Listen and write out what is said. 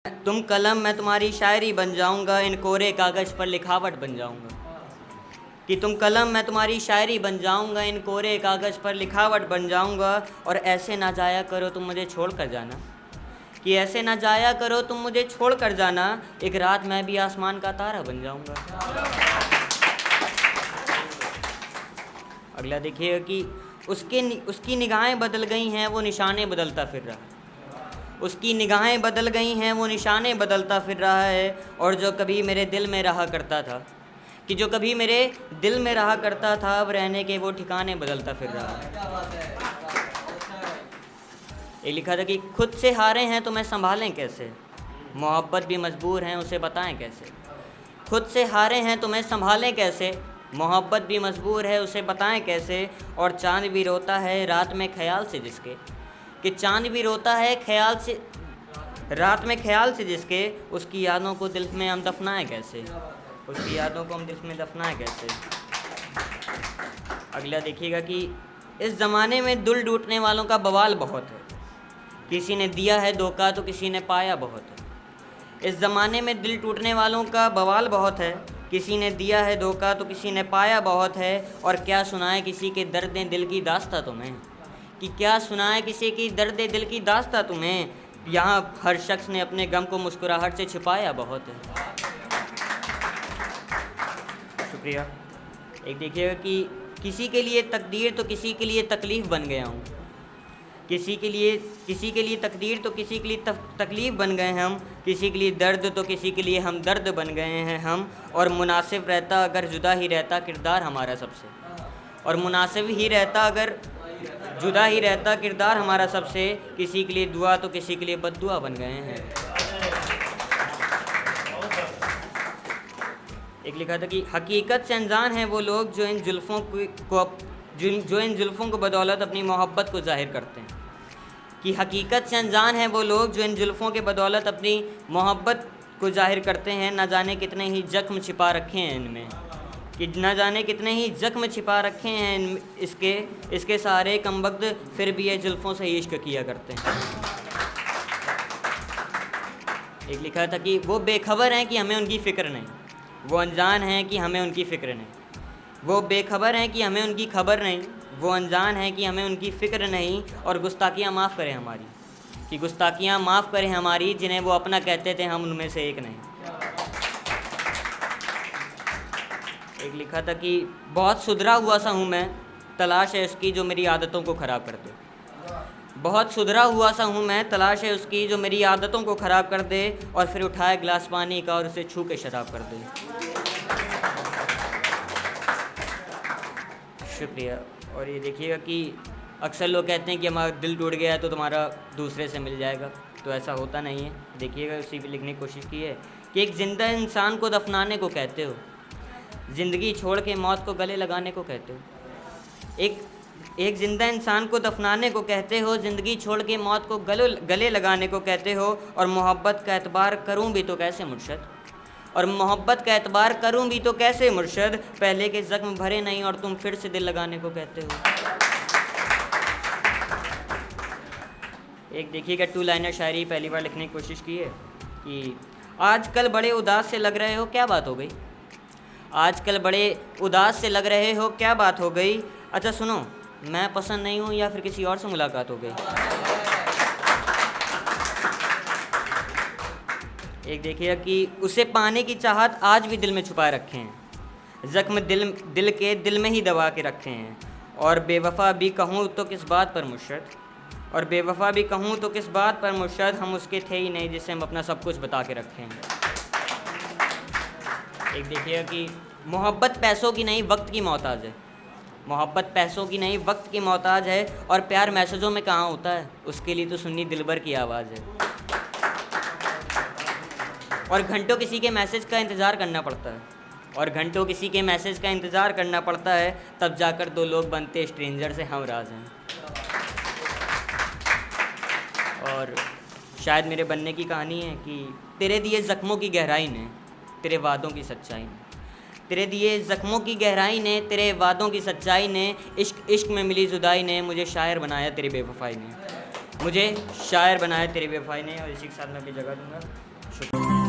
तुम कलम मैं तुम्हारी शायरी बन जाऊंगा, इन कोरे कागज़ पर लिखावट बन जाऊंगा। कि तुम कलम मैं तुम्हारी शायरी बन जाऊंगा, इन कोरे कागज़ पर लिखावट बन जाऊंगा। और ऐसे ना जाया करो तुम मुझे छोड़ कर जाना, कि ऐसे ना जाया करो तुम मुझे छोड़ कर जाना, एक रात मैं भी आसमान का तारा बन जाऊंगा। अगला देखिएगा कि उसकी निगाहें बदल गई हैं, वो निशाने बदलता फिर रहा है। उसकी निगाहें बदल गई हैं, वो निशाने बदलता फिर रहा है। और जो कभी मेरे दिल में रहा करता था, कि जो कभी मेरे दिल में रहा करता था, अब रहने के वो ठिकाने बदलता फिर रहा है। ये लिखा था कि खुद से हारे हैं तो मैं संभालें कैसे, मोहब्बत भी मजबूर हैं उसे बताएं कैसे। खुद से हारे हैं तो मैं संभालें कैसे, मोहब्बत भी मजबूर है उसे बताएं कैसे। और चाँद भी रोता है रात में ख्याल से जिसके, कि चाँद भी रोता है ख्याल से रात में ख्याल से जिसके, उसकी यादों को दिल में हम दफनाएं कैसे, उसकी यादों को हम दिल में दफनाएं कैसे। अगला देखिएगा कि इस ज़माने में दिल टूटने वालों का बवाल बहुत है, किसी ने दिया है धोखा तो किसी ने पाया बहुत है। इस ज़माने में दिल टूटने वालों का बवाल बहुत है, किसी ने दिया है धोखा तो किसी ने पाया बहुत है। और क्या सुनाए किसी के दर्द दिल की दास्तां तुम्हें, कि क्या सुनाए किसी की दर्द दिल की दास्तां तुम्हें, यहाँ हर शख्स ने अपने गम को मुस्कुराहट से छिपाया बहुत है। शुक्रिया। एक देखिएगा कि किसी के लिए तकदीर तो किसी के लिए तकलीफ़ बन गया हूँ, किसी के लिए तकदीर तो किसी के लिए तकलीफ़ बन गए हम, किसी के लिए दर्द तो किसी के लिए हम दर्द बन गए हैं हम। और मुनासिब रहता अगर जुदा ही रहता किरदार हमारा सबसे, और मुनासिब ही रहता अगर जुदा ही रहता किरदार हमारा सबसे, किसी के लिए दुआ तो किसी के लिए बद्दुआ बन गए हैं। एक लिखा था कि हकीकत से अनजान हैं वो लोग जो इन जुल्फ़ों को बदौलत अपनी मोहब्बत को ज़ाहिर करते हैं, कि हकीकत से अनजान हैं वो लोग जो इन जुल्फ़ों के बदौलत अपनी मोहब्बत को ज़ाहिर करते हैं। न जाने कितने ही ज़ख्म छिपा रखे हैं इनमें, कि न जाने कितने ही ज़ख्म छिपा रखे हैं इसके सारे कमबख्त, फिर भी ये जुल्फ़ों से इश्क किया करते हैं। एक लिखा था कि वो बेखबर हैं कि हमें उनकी फ़िक्र नहीं, वो अनजान हैं कि हमें उनकी फ़िक्र नहीं। वो बेखबर हैं कि हमें उनकी खबर नहीं, वो अनजान हैं कि हमें उनकी फ़िक्र नहीं। और गुस्ताखियाँ माफ़ करें हमारी, कि गुस्ताखियाँ माफ़ करें हमारी, जिन्हें वो अपना कहते थे हम उनमें से एक नहीं। एक लिखा था कि बहुत सुधरा हुआ सा हूँ मैं, तलाश है उसकी जो मेरी आदतों को ख़राब कर दे। बहुत सुधरा हुआ सा हूँ मैं, तलाश है उसकी जो मेरी आदतों को ख़राब कर दे। और फिर उठाए गिलास पानी का और उसे छू के शराब कर दे। शुक्रिया। और ये देखिएगा कि अक्सर लोग कहते हैं कि हमारा दिल टूट गया है तो तुम्हारा दूसरे से मिल जाएगा, तो ऐसा होता नहीं है। देखिएगा उसी पे लिखने की कोशिश की है कि एक ज़िंदा इंसान को दफनाने को कहते हो, ज़िंदगी छोड़ के मौत को गले लगाने को कहते हो। एक ज़िंदा इंसान को दफनाने को कहते हो, ज़िंदगी छोड़ के मौत को गले लगाने को कहते हो। और मोहब्बत का एतबार करूं भी तो कैसे मुर्शद, और मोहब्बत का एतबार करूं भी तो कैसे मुर्शद, पहले के ज़ख्म भरे नहीं और तुम फिर से दिल लगाने को कहते हो। एक देखिएगा 2 लाइनर शायरी पहली बार लिखने की कोशिश की है कि आजकल बड़े उदास से लग रहे हो क्या बात हो गई, आजकल बड़े उदास से लग रहे हो क्या बात हो गई। अच्छा सुनो, मैं पसंद नहीं हूँ या फिर किसी और से मुलाकात हो गई। एक देखिएगा कि उसे पाने की चाहत आज भी दिल में छुपाए रखे हैं, ज़ख्म दिल में ही दबा के रखे हैं। और बेवफा भी कहूँ तो किस बात पर मुर्शद, और बेवफा भी कहूँ तो किस बात पर मुर्शद, हम उसके थे ही नहीं जिससे हम अपना सब कुछ बता के रखे हैं। एक देखिएगा कि मोहब्बत पैसों की नहीं वक्त की मोहताज है, मोहब्बत पैसों की नहीं वक्त की मोहताज है। और प्यार मैसेजों में कहाँ होता है, उसके लिए तो सुन्नी दिलबर की आवाज़ है। और घंटों किसी के मैसेज का इंतज़ार करना पड़ता है, और घंटों किसी के मैसेज का इंतज़ार करना पड़ता है, तब जाकर 2 लोग बनते स्ट्रेंजर से हम राज हैं। और शायद मेरे बनने की कहानी है कि तेरे दिए ज़ख्मों की गहराई ने, तेरे वादों की सच्चाई ने, तेरे दिए ज़ख्मों की गहराई ने, तेरे वादों की सच्चाई ने, इश्क में मिली जुदाई ने, मुझे शायर बनाया तेरी बेवफाई ने, मुझे शायर बनाया तेरी बेवफाई ने। और इसी के साथ मैं अपनी जगह दूँगा। शुक्रिया।